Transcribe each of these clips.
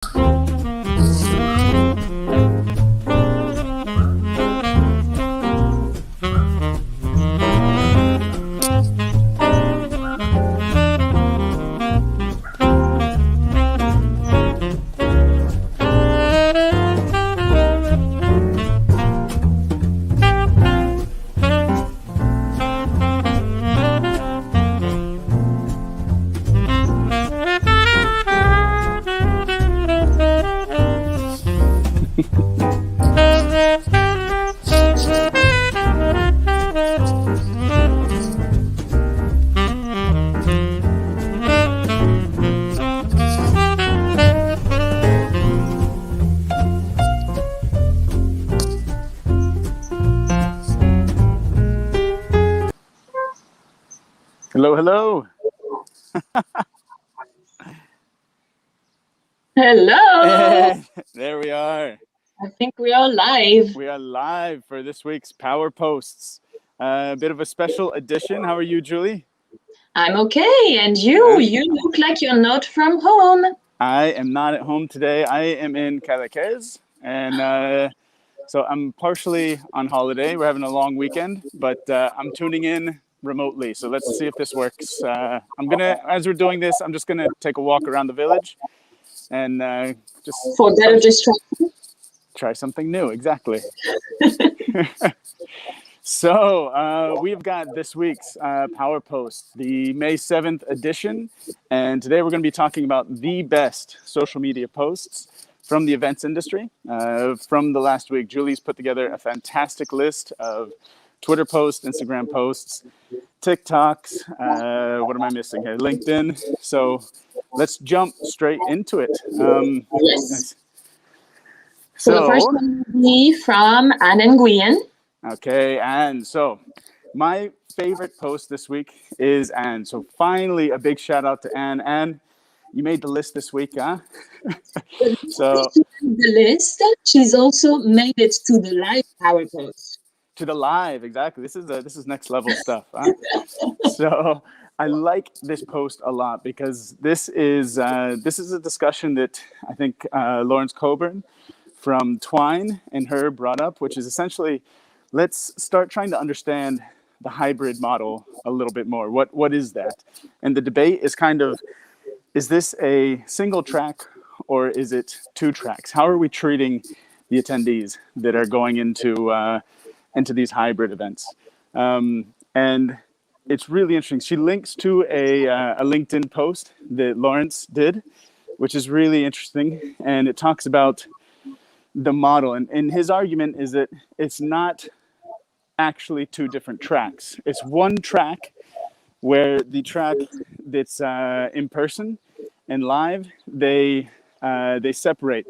Hello, hello. Hello. There we are. I think we are live. We are live for this week's Power Posts. A bit of a special edition. How are you, Julie? I'm okay. And you? Yeah. You look like you're not from home. I am not at home today. I am in Cadaqués, and so I'm partially on holiday. We're having a long weekend, but I'm tuning in remotely. So let's see if this works. As we're doing this, I'm just gonna take a walk around the village and just For better distraction. try something new. Exactly. So we've got this week's Power Post, the May 7th edition. And today we're going to be talking about the best social media posts from the events industry. From the last week, Julie's put together a fantastic list of Twitter posts, Instagram posts, TikToks. What am I missing here? LinkedIn. So let's jump straight into it. Yes. So the first one will be from Anne Nguyen. Okay, Anne. So my favorite post this week is Anne. So finally, a big shout out to Anne. Anne, you made the list this week, huh? So the list. She's also made it to the live Power Post. To the live, exactly. This is next level stuff. Huh? So I like this post a lot because this is a discussion that I think Lawrence Coburn from Twine and her brought up, which is essentially, let's start trying to understand the hybrid model a little bit more. What is that? And the debate is kind of, is this a single track or is it two tracks? How are we treating the attendees that are going into these hybrid events? And it's really interesting. She links to a LinkedIn post that Lawrence did, which is really interesting. And it talks about the model. And his argument is that it's not actually two different tracks. It's one track where the track that's in person and live, they separate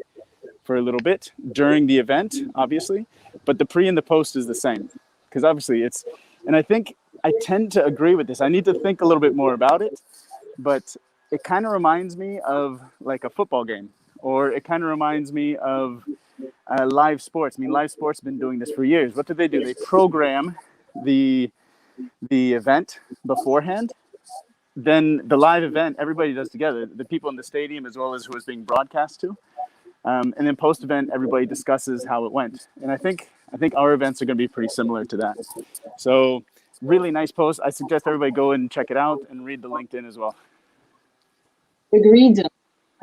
for a little bit during the event, obviously, but the pre and the post is the same, because obviously and I think I tend to agree with this. I need to think a little bit more about it, but it kind of reminds me of like a football game, or it kind of reminds me of live sports. I mean, live sports have been doing this for years. What do? They program the event beforehand. Then the live event, everybody does together, the people in the stadium as well as who is being broadcast to. And then post-event, everybody discusses how it went. And I think our events are going to be pretty similar to that. So really nice post. I suggest everybody go and check it out and read the LinkedIn as well. Agreed.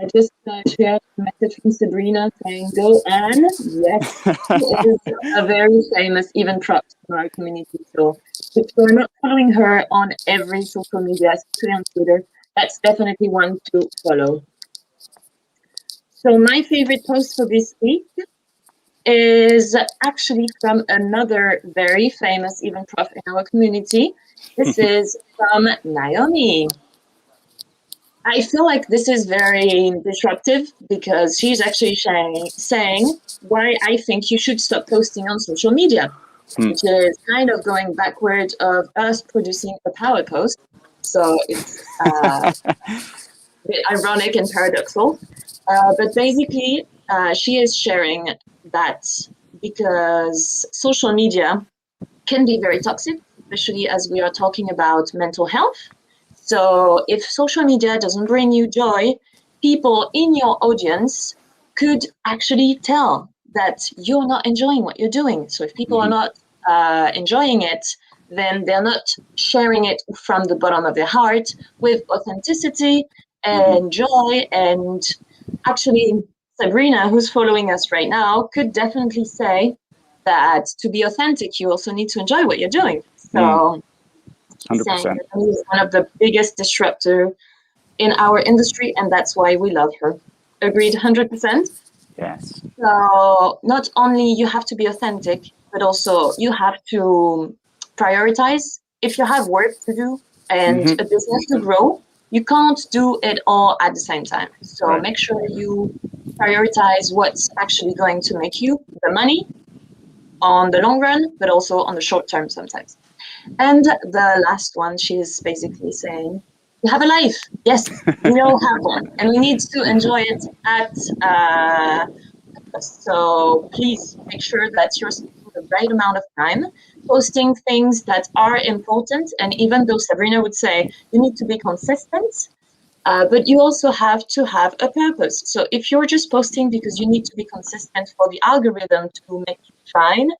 I just shared a message from Sabrina saying, "Go Anne." Yes, she is a very famous event prop in our community. So if you're not following her on every social media, especially on Twitter, that's definitely one to follow. So my favorite post for this week is actually from another very famous event prop in our community. This is from Naomi. I feel like this is very disruptive because she's actually saying why I think you should stop posting on social media, which is kind of going backward of us producing a power post. So it's a bit ironic and paradoxical. But basically, she is sharing that because social media can be very toxic, especially as we are talking about mental health. So if social media doesn't bring you joy, people in your audience could actually tell that you're not enjoying what you're doing. So if people are not enjoying it, then they're not sharing it from the bottom of their heart with authenticity and joy. And actually, Sabrina, who's following us right now, could definitely say that to be authentic, you also need to enjoy what you're doing. So 100%. She's one of the biggest disruptor in our industry, and that's why we love her. Agreed 100%? Yes. So not only you have to be authentic, but also you have to prioritize. If you have work to do and a business to grow, you can't do it all at the same time. So make sure you prioritize what's actually going to make you the money on the long run, but also on the short term sometimes. And the last one, she's basically saying, we have a life. Yes, we all have one, and we need to enjoy it so please make sure that you're spending the right amount of time posting things that are important. And even though Sabrina would say you need to be consistent, but you also have to have a purpose. So if you're just posting because you need to be consistent for the algorithm to make you shine,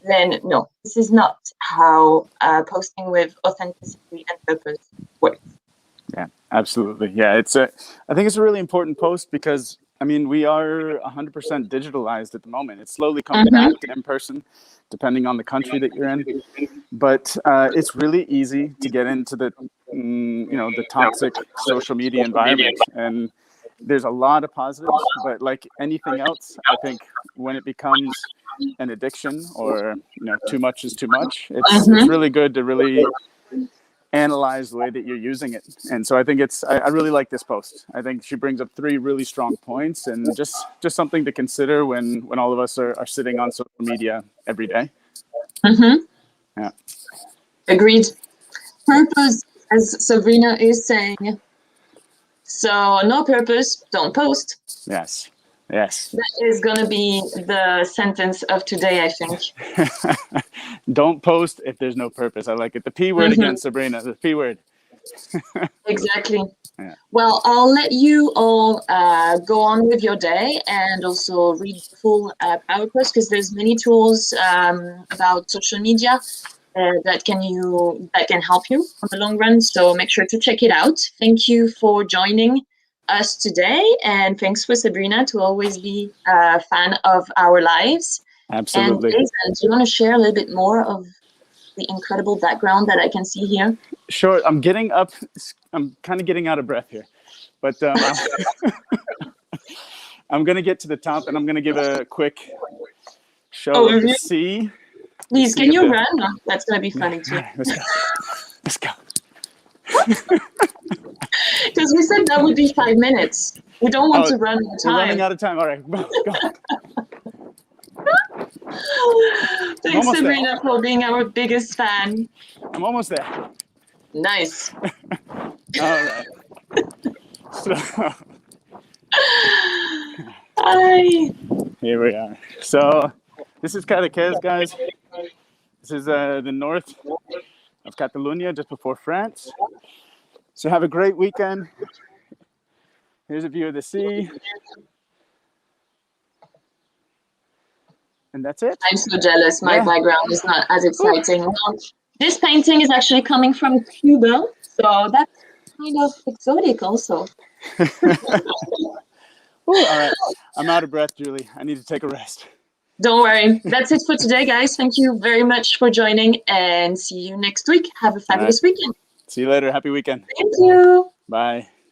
then no, this is not how posting with authenticity and purpose works. Yeah, absolutely. Yeah, I think it's a really important post because, I mean, we are 100% digitalized at the moment. It's slowly coming back to in person, depending on the country that you're in. But it's really easy to get into the, the toxic social media environment. And there's a lot of positives, but like anything else, I think when it becomes an addiction or, too much is too much, it's really good to really analyze the way that you're using it. And so I think I really like this post. I think she brings up 3 really strong points and just something to consider when all of us are sitting on social media every day. Yeah. Agreed. Purpose, as Sabrina is saying. So no purpose, don't post. Yes. That is going to be the sentence of today, I think. Don't post if there's no purpose. I like it. The P word again, Sabrina, the P word. Exactly. Yeah. Well, I'll let you all go on with your day and also read the full Power Post, because there's many tools about social media that can help you on the long run. So make sure to check it out. Thank you for joining us today, and thanks for Sabrina to always be a fan of our lives. Absolutely. And Jason, do you want to share a little bit more of the incredible background that I can see here? Sure. I'm getting up. I'm kind of getting out of breath here, but I'm going to get to the top, and I'm going to give a quick show of the sea. Please, can you run? That's going to be funny too. Right, let's go. Because we said that would be 5 minutes. We don't want to run out of time. We're running out of time. All right, go. Thanks, Sabrina, for being our biggest fan. I'm almost there. Nice. All right. So, hi. Here we are. So this is Cadaqués, guys. This is the north of Catalonia, just before France. So have a great weekend. Here's a view of the sea. And that's it. I'm so jealous. My background is not as exciting. Well, this painting is actually coming from Cuba, so that's kind of exotic also. All right. I'm out of breath, Julie. I need to take a rest. Don't worry. That's it for today, guys. Thank you very much for joining, and see you next week. Have a fabulous weekend. See you later. Happy weekend. Thank you. Bye.